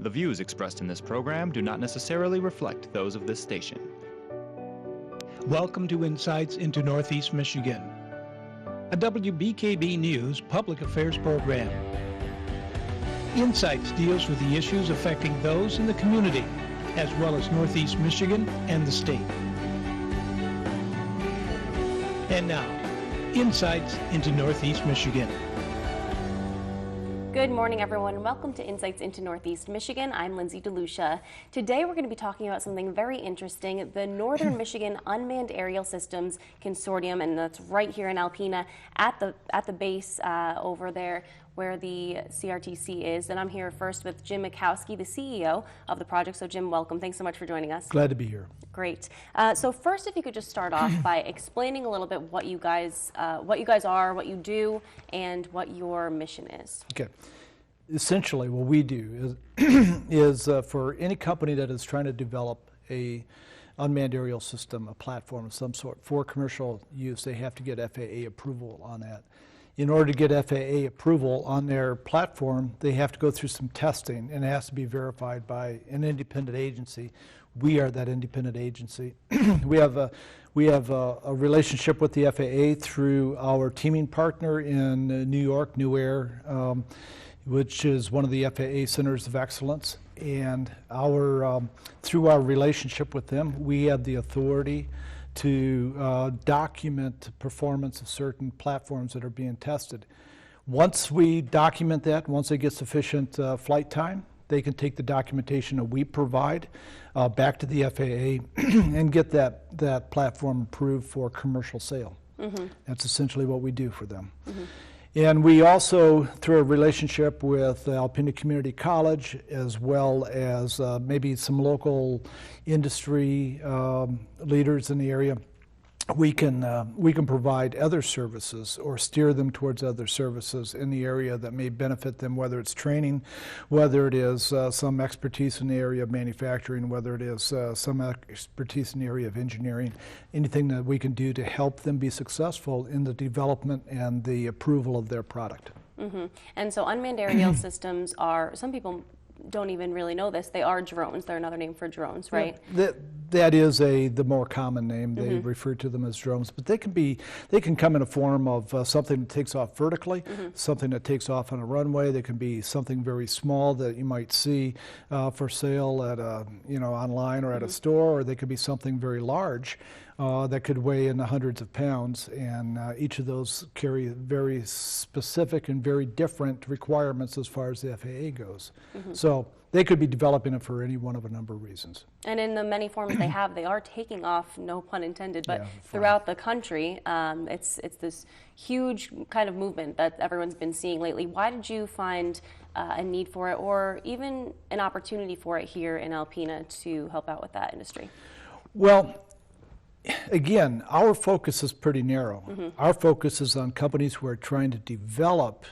The views expressed in this program do not necessarily reflect those of this station. Welcome to Insights into Northeast Michigan, a WBKB News public affairs program. Insights deals with the issues affecting those in the community, as well as Northeast Michigan and the state. And now, Insights into Northeast Michigan. Good morning, everyone, and welcome to Insights into Northeast Michigan. I'm Lindsay DeLucia. Today, we're going to be talking about something very interesting, the Northern Michigan Unmanned Aerial Systems Consortium, and that's right here in Alpena at the base over there where the CRTC is. And I'm here first with Jim Mikowski, the CEO of the project. So Jim, welcome. Thanks so much for joining us. Glad to be here. Great. So first, if you could just start off by explaining a little bit what you guys are, what you do, and what your mission is. Okay. Essentially, what we do is for any company that is trying to develop a unmanned aerial system, a platform of some sort for commercial use, they have to get FAA approval on that. In order to get FAA approval on their platform, they have to go through some testing, and it has to be verified by an independent agency. We are that independent agency. We have a relationship with the FAA through our teaming partner in New York, New Air, which is one of the FAA Centers of Excellence. And through our relationship with them, we have the authority to document performance of certain platforms that are being tested. Once we document that, once they get sufficient flight time, they can take the documentation that we provide back to the FAA and get that platform approved for commercial sale. Mm-hmm. That's essentially what we do for them. Mm-hmm. And we also, through a relationship with Alpena Community College, as well as maybe some local industry leaders in the area, we can provide other services or steer them towards other services in the area that may benefit them, whether it's training, whether it is some expertise in the area of manufacturing, whether it is some expertise in the area of engineering, anything that we can do to help them be successful in the development and the approval of their product. Mm-hmm. And so unmanned aerial systems are, some people don't even really know this, they are drones. They're another name for drones, right? Yeah, that is the more common name. They mm-hmm. refer to them as drones, but they can come in a form of something that takes off vertically, mm-hmm. something that takes off on a runway. They can be something very small that you might see for sale at online or at mm-hmm. a store, or they could be something very large that could weigh in the hundreds of pounds, and each of those carry very specific and very different requirements as far as the FAA goes. Mm-hmm. So they could be developing it for any one of a number of reasons. And in the many forms they have, they are taking off, no pun intended, but throughout the country. It's this huge kind of movement that everyone's been seeing lately. Why did you find a need for it, or even an opportunity for it here in Alpena to help out with that industry? Well, again, our focus is pretty narrow. Mm-hmm. Our focus is on companies who are trying to develop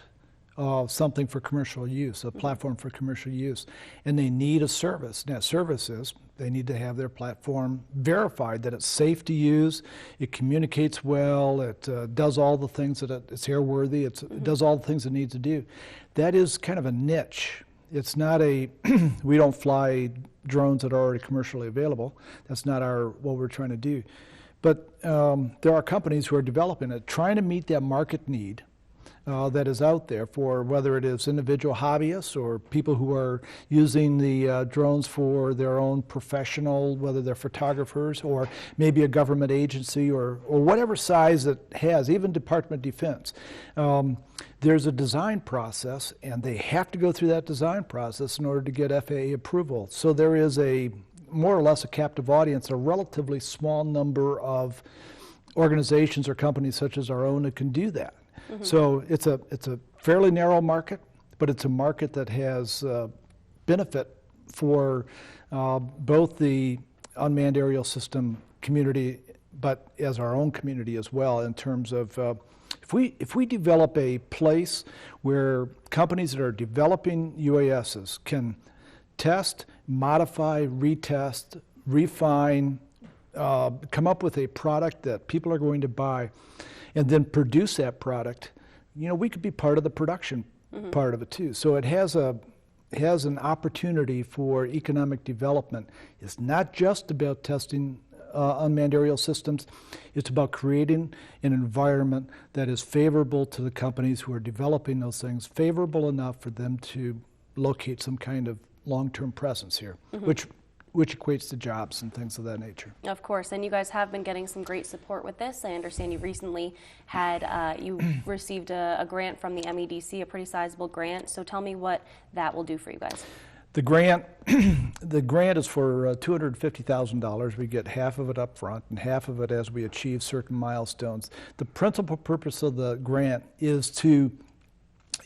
something for commercial use, a platform for commercial use, and they need a service. And that service is they need to have their platform verified that it's safe to use, it communicates well, it does all the things that it's airworthy, it does all the things it needs to do. That is kind of a niche. It's not we don't fly drones that are already commercially available. That's not what we're trying to do. But there are companies who are developing it, trying to meet that market need that is out there for whether it is individual hobbyists or people who are using the drones for their own professional, whether they're photographers or maybe a government agency or whatever size it has, even Department of Defense. There's a design process, and they have to go through that design process in order to get FAA approval. So there is more or less a captive audience, a relatively small number of organizations or companies such as our own that can do that. Mm-hmm. So it's a fairly narrow market, but it's a market that has benefit for both the unmanned aerial system community, but as our own community as well, in terms of if we develop a place where companies that are developing UASs can test, modify, retest, refine, come up with a product that people are going to buy, and then produce that product, we could be part of the production part of it too. So it has has an opportunity for economic development is not just about testing unmanned aerial systems. It's about creating an environment that is favorable to the companies who are developing those things, favorable enough for them to locate some kind of long-term presence here, which equates to jobs and things of that nature. Of course, and you guys have been getting some great support with this. I understand you recently had, you received a grant from the MEDC, a pretty sizable grant. So tell me what that will do for you guys. The grant, the grant is for $250,000. We get half of it up front and half of it as we achieve certain milestones. The principal purpose of the grant is to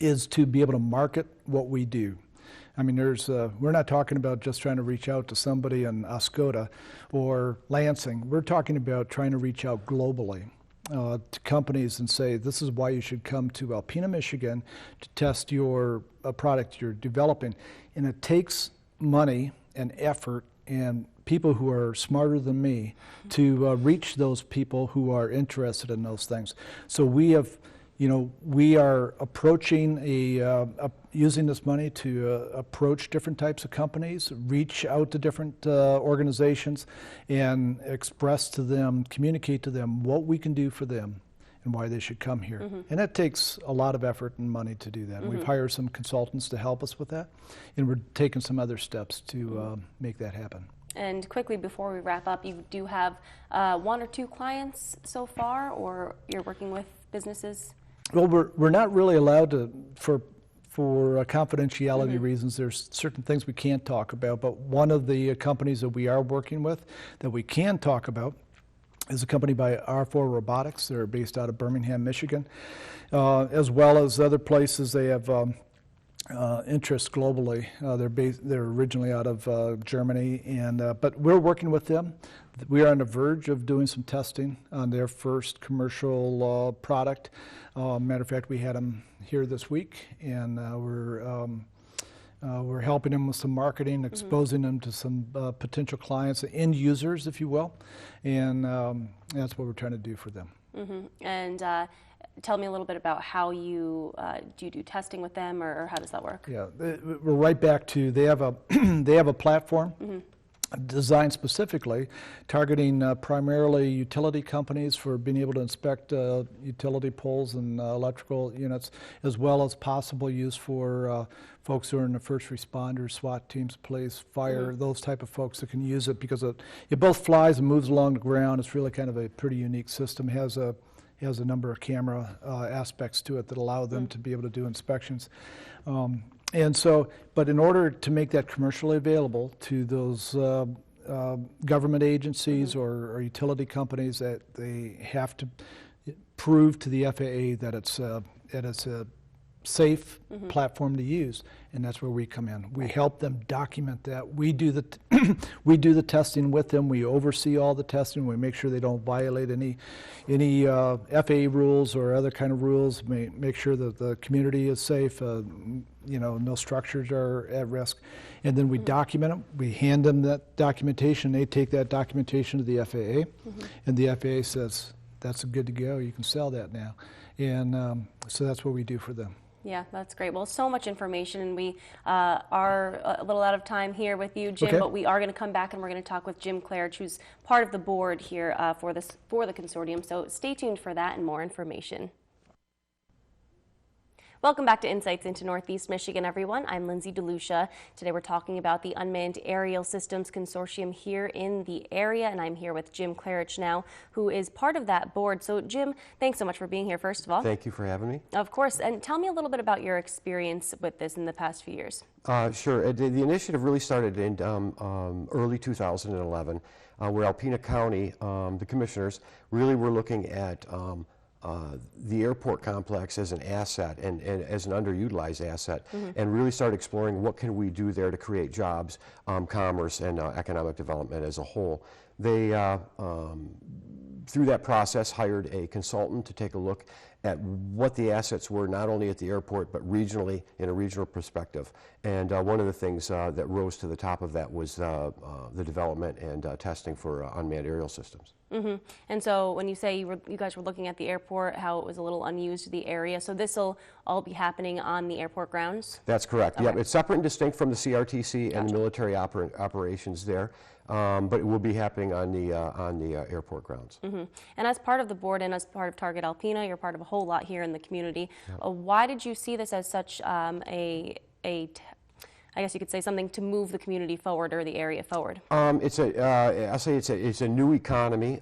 be able to market what we do. I mean, we're not talking about just trying to reach out to somebody in Oscoda or Lansing. We're talking about trying to reach out globally to companies and say, this is why you should come to Alpena, Michigan to test your product you're developing. And it takes money and effort and people who are smarter than me to reach those people who are interested in those things. So we are approaching using this money to approach different types of companies, reach out to different organizations, and express to them, communicate to them what we can do for them and why they should come here. And that takes a lot of effort and money to do that. We've hired some consultants to help us with that, and we're taking some other steps to make that happen. And quickly, before we wrap up, you do have 1 or 2 clients so far, or you're working with businesses? Well, we're not really allowed to, for confidentiality reasons, there's certain things we can't talk about, but one of the companies that we are working with that we can talk about is a company by R4 Robotics. They're based out of Birmingham, Michigan, as well as other places. They have interests globally. They're originally out of Germany, but we're working with them. We are on the verge of doing some testing on their first commercial product. Matter of fact, we had them here this week, and we're helping them with some marketing, exposing them to some potential clients, end users, if you will, and that's what we're trying to do for them. And tell me a little bit about how you do testing with them, or how does that work? Yeah, we're right back to they have a platform designed specifically targeting primarily utility companies for being able to inspect utility poles and electrical units, as well as possible use for folks who are in the first responders, SWAT teams, police, fire, those type of folks that can use it, because it both flies and moves along the ground. It's really kind of a pretty unique system. It has a number of camera aspects to it that allow them to be able to do inspections. And so, but in order to make that commercially available to those government agencies or utility companies, that they have to prove to the FAA that it's a safe platform to use, and that's where we come in. We help them document that. We do the testing with them. We oversee all the testing. We make sure they don't violate any FAA rules or other kind of rules. Make sure that the community is safe. No structures are at risk, and then we document them. We hand them that documentation. They take that documentation to the FAA, and the FAA says that's good to go. You can sell that now, and so that's what we do for them. Yeah, that's great. Well, so much information, and we are a little out of time here with you, Jim, but we are going to come back and we're going to talk with Jim Claridge, who's part of the board here for the consortium. So stay tuned for that and more information. Welcome back to Insights into Northeast Michigan, everyone. I'm Lindsay DeLucia. Today we're talking about the Unmanned Aerial Systems Consortium here in the area, and I'm here with Jim Claridge now, who is part of that board. So Jim, thanks so much for being here, first of all. Thank you for having me. Of course, and tell me a little bit about your experience with this in the past few years. Sure. The initiative really started in early 2011, where Alpena County, the commissioners, really were looking at the airport complex as an asset and as an underutilized asset, and really started exploring what can we do there to create jobs, commerce, and economic development as a whole. They, through that process, hired a consultant to take a look at what the assets were, not only at the airport, but regionally, in a regional perspective. And one of the things that rose to the top of that was the development and testing for unmanned aerial systems. And so when you say you guys were looking at the airport, how it was a little unused, the area, so this will all be happening on the airport grounds? That's correct. Okay. Yep, it's separate and distinct from the CRTC and the military operations there, but it will be happening on the airport grounds. And as part of the board and as part of Target Alpena, you're part of a whole lot here in the community. Why did you see this as such I guess you could say something to move the community forward or the area forward? I'll say it's a new economy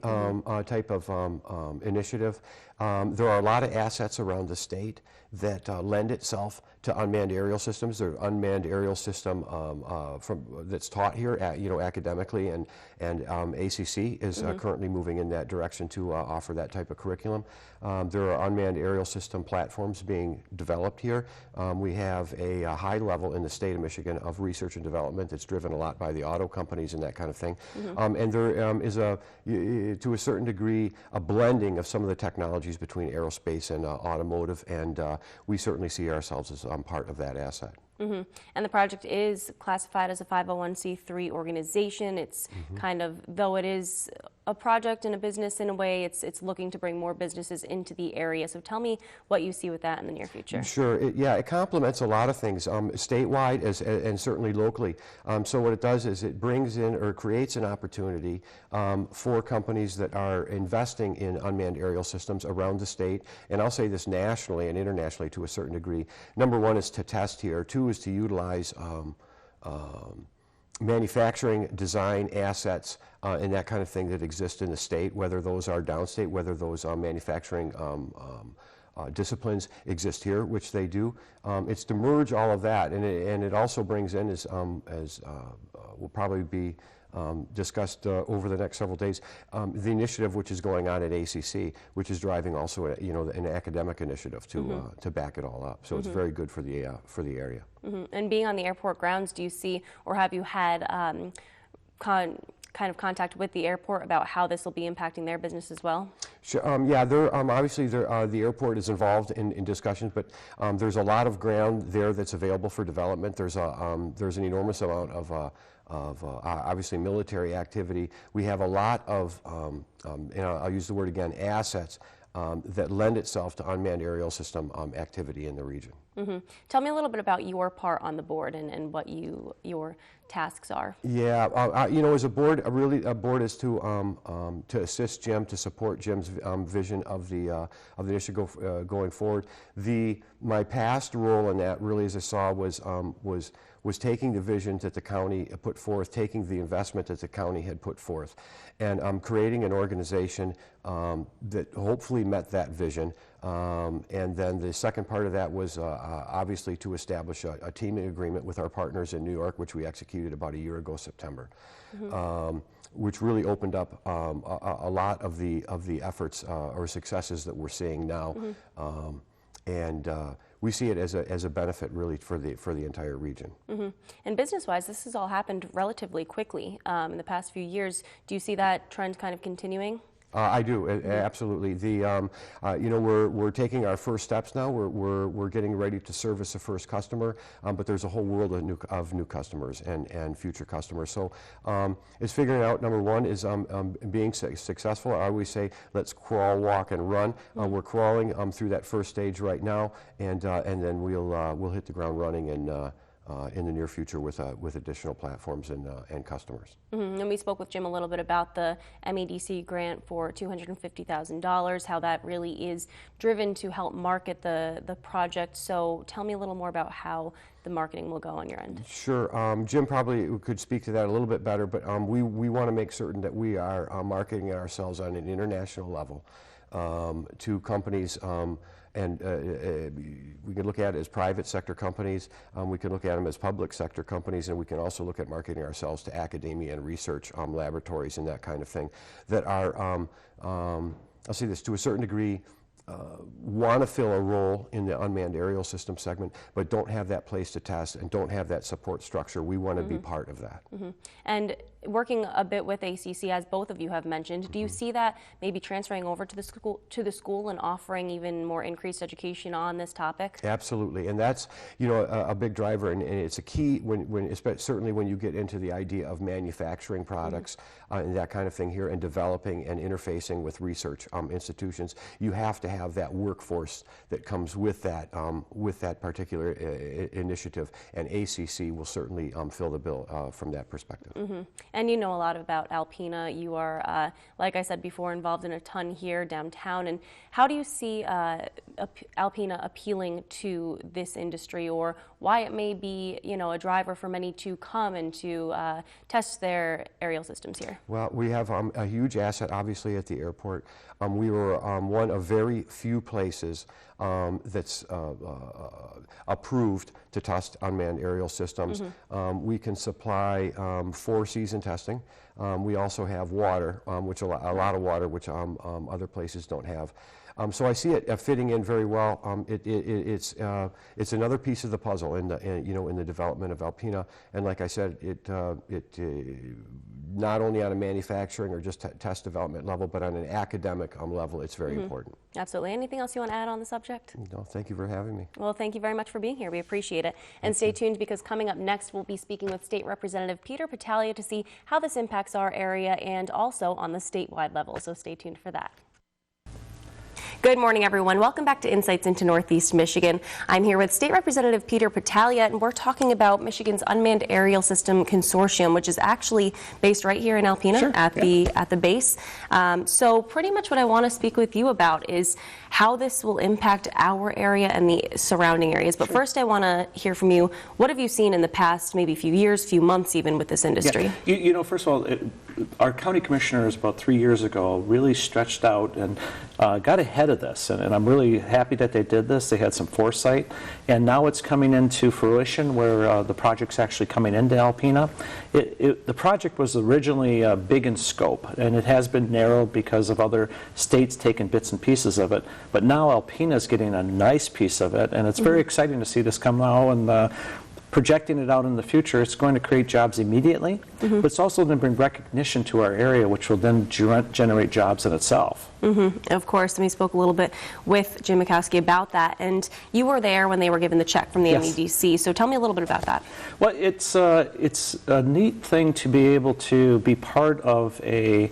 type of initiative. There are a lot of assets around the state that lend itself to unmanned aerial systems. There's unmanned aerial system that's taught here, academically, and ACC is currently moving in that direction to offer that type of curriculum. There are unmanned aerial system platforms being developed here. We have a high level in the state of Michigan of research and development that's driven a lot by the auto companies and that kind of thing. And there is to a certain degree, a blending of some of the technologies between aerospace and automotive, and we certainly see ourselves as part of that asset. And the project is classified as a 501c3 organization. It's kind of, though it is a project and a business in a way, it's looking to bring more businesses into the area. So tell me what you see with that in the near future. Sure. It complements a lot of things, statewide and certainly locally. So what it does is it brings in or creates an opportunity for companies that are investing in unmanned aerial systems around the state, and I'll say this nationally and internationally to a certain degree. Number one is to test here. Two is to utilize manufacturing, design, assets, and that kind of thing that exist in the state, whether those are downstate, whether those manufacturing disciplines exist here, which they do. It's to merge all of that, and it also brings in, as will probably be discussed over the next several days, the initiative which is going on at ACC, which is driving also an academic initiative to back it all up. So it's very good for the area. And being on the airport grounds, do you see, or have you had kind of contact with the airport about how this will be impacting their business as well? Sure. Obviously the airport is involved in discussions, but there's a lot of ground there that's available for development. There's an enormous amount of obviously military activity. We have a lot of, I'll use the word again, assets that lend itself to unmanned aerial system activity in the region. Tell me a little bit about your part on the board and what your tasks are. Yeah, as a board, a board is to assist Jim, to support Jim's vision of the initiative going forward. My past role in that, really, as I saw, was taking the vision that the county put forth, taking the investment that the county had put forth, and creating an organization that hopefully met that vision. And then the second part of that was obviously to establish a teaming agreement with our partners in New York, which we executed about a year ago, September, which really opened up a lot of the efforts or successes that we're seeing now. And we see it as a benefit, really, for the entire region. And business-wise, this has all happened relatively quickly in the past few years. Do you see that trend kind of continuing? I do, absolutely. We're taking our first steps now. We're getting ready to service the first customer, but there's a whole world of new customers and future customers. So it's figuring out, number one, is being successful. I always say, let's crawl, walk, and run. We're crawling through that first stage right now, and then we'll hit the ground running in the near future with additional platforms and customers. And we spoke with Jim a little bit about the MEDC grant for $250,000, how that really is driven to help market the project. So tell me a little more about how the marketing will go on your end. Sure. Jim probably could speak to that a little bit better, but we want to make certain that we are marketing ourselves on an international level to companies. And we can look at it as private sector companies, we can look at them as public sector companies, and we can also look at marketing ourselves to academia and research laboratories and that kind of thing that are, I'll say this, to a certain degree, want to fill a role in the unmanned aerial system segment, but don't have that place to test and don't have that support structure. We want to be part of that. And working a bit with ACC, as both of you have mentioned, do you see that maybe transferring over to the school and offering even more increased education on this topic? Absolutely, and that's a big driver, and it's a key certainly when you get into the idea of manufacturing products and that kind of thing here, and developing and interfacing with research institutions. You have to have that workforce that comes with that particular initiative, and ACC will certainly fill the bill from that perspective. And you know a lot about Alpena. You are, like I said before, involved in a ton here downtown. And how do you see Alpena appealing to this industry, or why it may be, a driver for many to come and to test their aerial systems here? Well, we have a huge asset, obviously, at the airport. We were one of very few places that's approved to test unmanned aerial systems. We can supply 4-season testing. We also have water, which a lot of water, which other places don't have. So I see it fitting in very well. It's another piece of the puzzle in the development of Alpena. And like I said, it not only on a manufacturing or just test development level, but on an academic level, it's very important. Absolutely. Anything else you want to add on the subject? No, thank you for having me. Well, thank you very much for being here. We appreciate it. And stay tuned, because coming up next, we'll be speaking with State Representative Peter Battaglia to see how this impacts our area and also on the statewide level. So stay tuned for that. Good morning, everyone. Welcome back to Insights into Northeast Michigan. I'm here with State Representative Peter Battaglia, and we're talking about Michigan's Unmanned Aerial System Consortium, which is actually based right here in Alpena at the base. So pretty much what I want to speak with you about is how this will impact our area and the surrounding areas. But first, I want to hear from you. What have you seen in the past, maybe few years, few months even, with this industry? Yeah. First of all, our county commissioners about 3 years ago really stretched out and got ahead of this, and I'm really happy that they did this. They had some foresight, and now it's coming into fruition where the project's actually coming into Alpena. The project was originally big in scope, and it has been narrowed because of other states taking bits and pieces of it, but now Alpena's getting a nice piece of it, and it's very exciting to see this come now. And projecting it out in the future, it's going to create jobs immediately, but it's also going to bring recognition to our area, which will then generate jobs in itself. Of course, and we spoke a little bit with Jim Mikowski about that, and you were there when they were given the check from the MEDC, so tell me a little bit about that. Well, it's a neat thing to be able to be part of a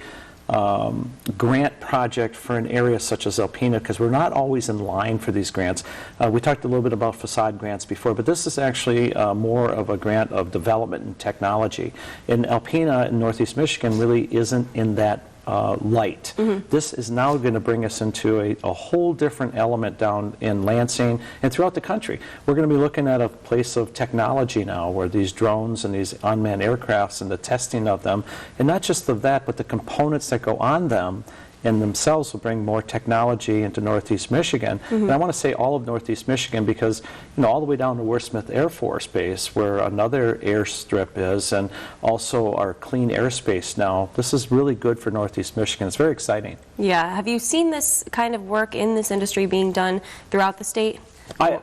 grant project for an area such as Alpena, because we're not always in line for these grants. We talked a little bit about facade grants before, but this is actually more of a grant of development and technology. And Alpena in Northeast Michigan really isn't in that light. This is now going to bring us into a whole different element down in Lansing and throughout the country. We're going to be looking at a place of technology now, where these drones and these unmanned aircrafts and the testing of them, and not just of that, but the components that go on them and themselves will bring more technology into Northeast Michigan. And I want to say all of Northeast Michigan, because all the way down to Worth-Smith Air Force Base, where another airstrip is, and also our clean airspace now. This is really good for Northeast Michigan. It's very exciting. Yeah. Have you seen this kind of work in this industry being done throughout the state?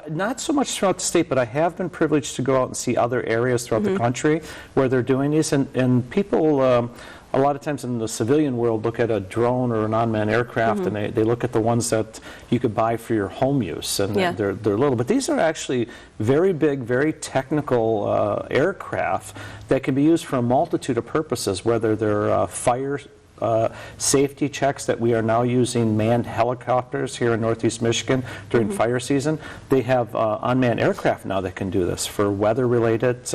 Not so much throughout the state, but I have been privileged to go out and see other areas throughout the country where they're doing these, and people a lot of times in the civilian world look at a drone or an unmanned aircraft, and they look at the ones that you could buy for your home use, and they're little. But these are actually very big, very technical aircraft that can be used for a multitude of purposes, whether they're fire safety checks, that we are now using manned helicopters here in Northeast Michigan during fire season. They have unmanned aircraft now that can do this for weather related,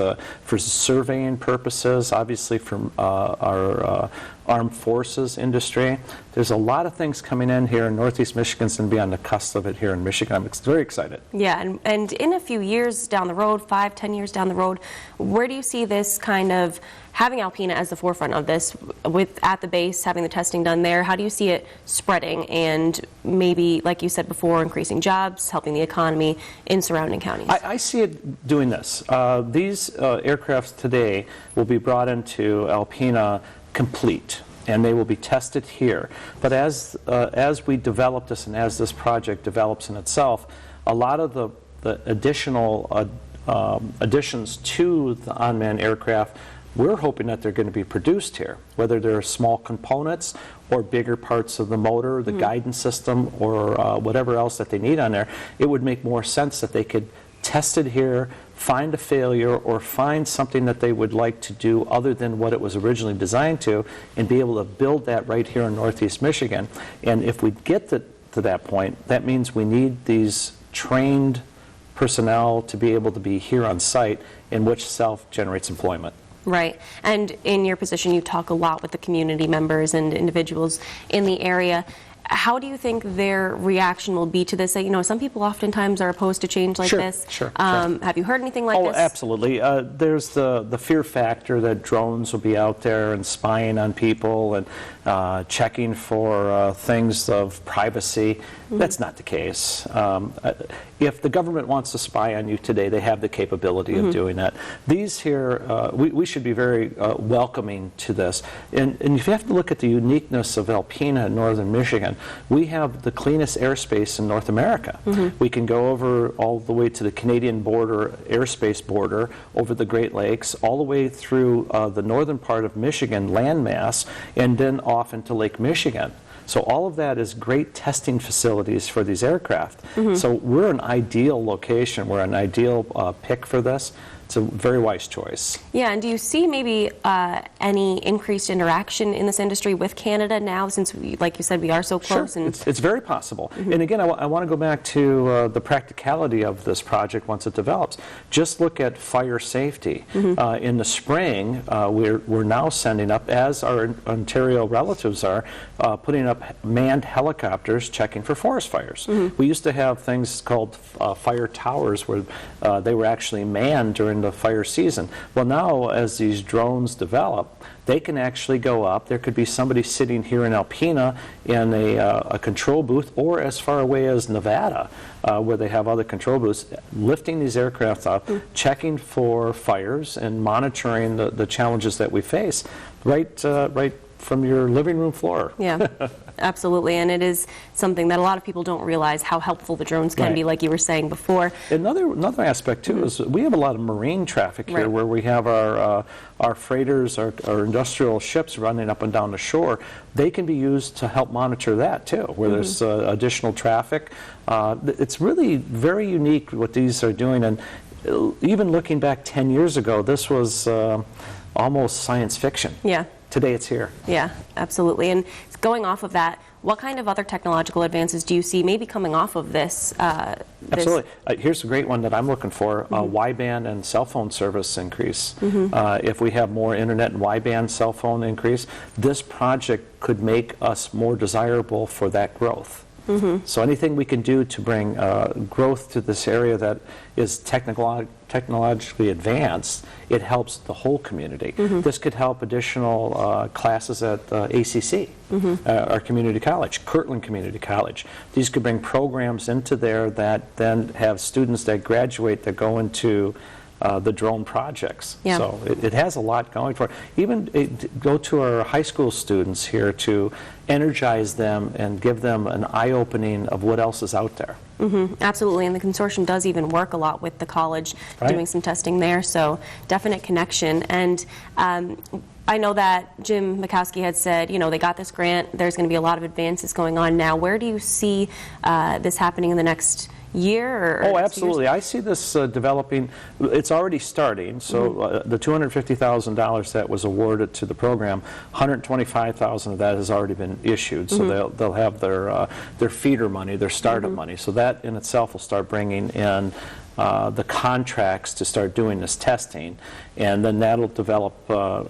for surveying purposes, obviously from our armed forces industry. There's a lot of things coming in here in Northeast Michigan and be on the cusp of it here in Michigan. I'm very excited. Yeah, and in a few years down the road, 5-10 years down the road, where do you see this kind of having Alpena as the forefront of this, with at the base, having the testing done there? How do you see it spreading and maybe, like you said before, increasing jobs, helping the economy in surrounding counties? I see it doing this. These aircrafts today will be brought into Alpena complete. and they will be tested here. But as we develop this and as this project develops in itself, a lot of the additional additions to the unmanned aircraft, we're hoping that they're going to be produced here, whether they're small components or bigger parts of the motor, the guidance system, or whatever else that they need on there. It would make more sense that they could test it here, find a failure, or find something that they would like to do other than what it was originally designed to, and be able to build that right here in Northeast Michigan. And if we get to that point, that means we need these trained personnel to be able to be here on site, in which self-generates employment. Right. And in your position, you talk a lot with the community members and individuals in the area. How do you think their reaction will be to this? You know, some people oftentimes are opposed to change like this. Sure. Have you heard anything like this? Oh, absolutely. There's the fear factor that drones will be out there and spying on people and checking for things of privacy. That's not the case. If the government wants to spy on you today, they have the capability of doing that. These here, we should be very welcoming to this. And if you have to look at the uniqueness of Alpena in northern Michigan, we have the cleanest airspace in North America. We can go over all the way to the Canadian border, airspace border, over the Great Lakes, all the way through the northern part of Michigan landmass, and then off into Lake Michigan. So all of that is great testing facilities for these aircraft. So we're an ideal location. We're an ideal pick for this. It's a very wise choice. Yeah, and do you see maybe any increased interaction in this industry with Canada now, since, like you said, we are so close? Sure, and it's very possible. And again, I want to go back to the practicality of this project once it develops. Just look at fire safety. In the spring, we're now sending up, as our Ontario relatives are, putting up manned helicopters checking for forest fires. We used to have things called fire towers where they were actually manned during the fire season. Well, now as these drones develop, they can actually go up. There could be somebody sitting here in Alpena in a control booth, or as far away as Nevada, where they have other control booths, lifting these aircraft up, checking for fires and monitoring the challenges that we face right from your living room floor. Yeah, absolutely. And it is something that a lot of people don't realize how helpful the drones can be, like you were saying before. Another aspect, too, is we have a lot of marine traffic here where we have our freighters, our industrial ships running up and down the shore. They can be used to help monitor that, too, where there's additional traffic. It's really very unique what these are doing. And even looking back 10 years ago, this was almost science fiction. Yeah. Today it's here. Yeah, absolutely. And going off of that, what kind of other technological advances do you see maybe coming off of this? Absolutely. Here's a great one that I'm looking for, wideband and cell phone service increase. If we have more internet and wideband cell phone increase, this project could make us more desirable for that growth. So anything we can do to bring growth to this area that is technologically advanced, it helps the whole community. This could help additional classes at ACC, our community college, Kirtland Community College. These could bring programs into there that then have students that graduate that go into the drone projects. Yeah. So it has a lot going for it. Even go to our high school students here to energize them and give them an eye-opening of what else is out there. Absolutely, and the consortium does even work a lot with the college, doing some testing there, so definite connection. And I know that Jim Mikowski had said, you know, they got this grant, there's going to be a lot of advances going on now. Where do you see this happening in the next year? Oh, absolutely. I see this developing. It's already starting. So the $250,000 that was awarded to the program, $125,000 of that has already been issued. So they'll have their feeder money, their startup money. So that in itself will start bringing in the contracts to start doing this testing, and then that'll develop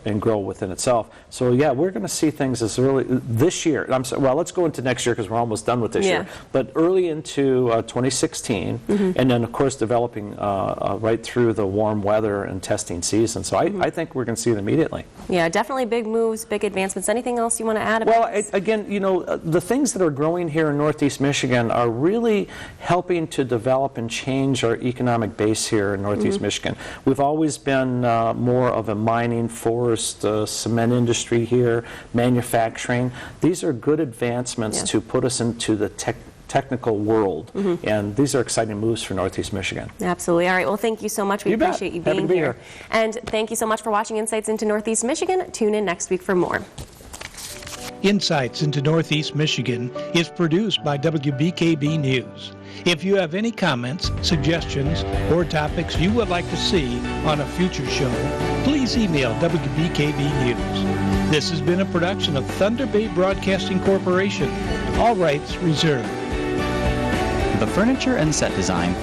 and grow within itself. So yeah, we're going to see things as early this year. Well, let's go into next year because we're almost done with this year. But early into 2016, and then of course developing right through the warm weather and testing season. So I think we're going to see it immediately. Yeah, definitely big moves, big advancements. Anything else you want to add about this? Again, you know, the things that are growing here in Northeast Michigan are really helping to develop and change our economic base here in Northeast Michigan. We've always been more of a mining, forest, cement industry here, manufacturing. These are good advancements to put us into the technical world, and these are exciting moves for Northeast Michigan. Absolutely. All right. Well, thank you so much. We You bet. appreciate you Happy being to be here. here. And thank you so much for watching Insights into Northeast Michigan. Tune in next week for more. Insights into Northeast Michigan is produced by WBKB News. If you have any comments, suggestions, or topics you would like to see on a future show, please email WBKB News. This has been a production of Thunder Bay Broadcasting Corporation. All rights reserved. The furniture and set design for